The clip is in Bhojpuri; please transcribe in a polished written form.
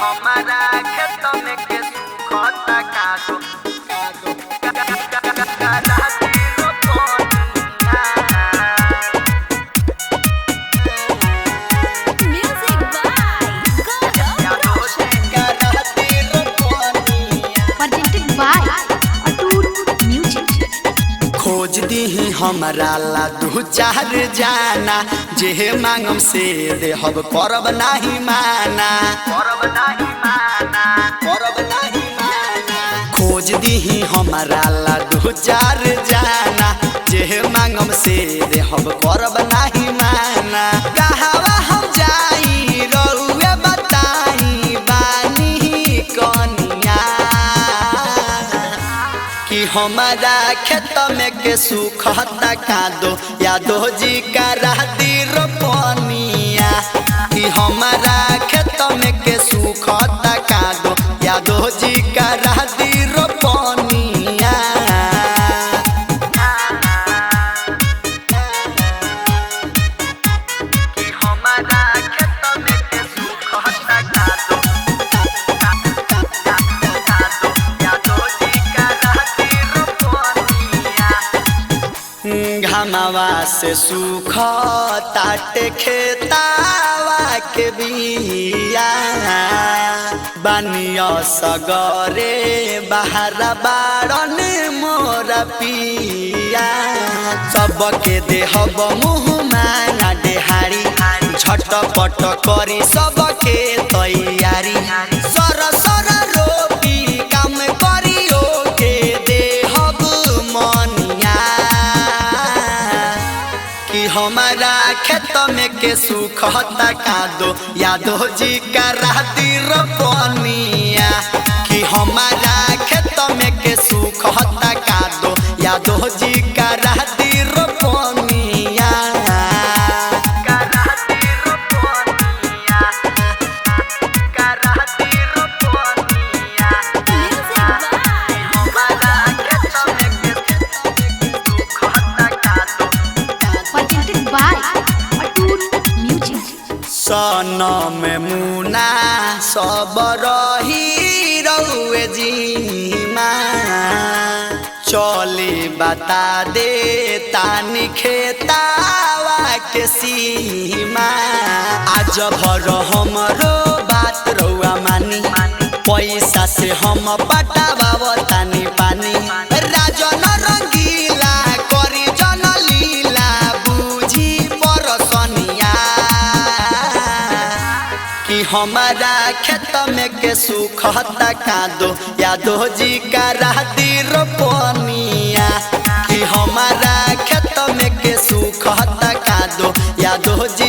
हमारा खेत में के सुखता कादो खोज दी हमारा ला दू चार जाना जे मांगम से देहब करब नहीं माना खोज दी हमारा ला दू चार जाना जे मांगम से देहब करब नहीं माना कहवा हम जाई रउए बताई बानी कनिया कि हमारा खेत में के सुखता कादो यादो जी का राती रोपनिया कि हमारा खेत में के सुखता कादो यादो जी का राती रोपनिया कि हमारा खेत में के सुखता कादो घमावा से सुख ताटे खेतावा के बिया बानिया सगरे बाहर बारन मोरा पिया सबके देहब मुँह माना देहारी झटपट करी सबके तैयारी सर सर रोपी काम करियो के देहब मनिया कि हमारा खेत में के सुखता कादो यादो जी का राती रोपनिया कि हमारा खेत में के सुखता कादो यादो जी का राती रोपनिया सन में मुना सब रही रउए जीमा चली बता दे तानी खेतावा के सीमा आज भर हमरो बात रउआ मानी पैसा से हम पटावा तानी पानी राजन रंगीला करी जन लीला बुझी परसनिया कि हमारा खेत में के सुखता कादो यादो जी का राती रोपनिया कि हमारा खेत में के सुखता कादो यादो जी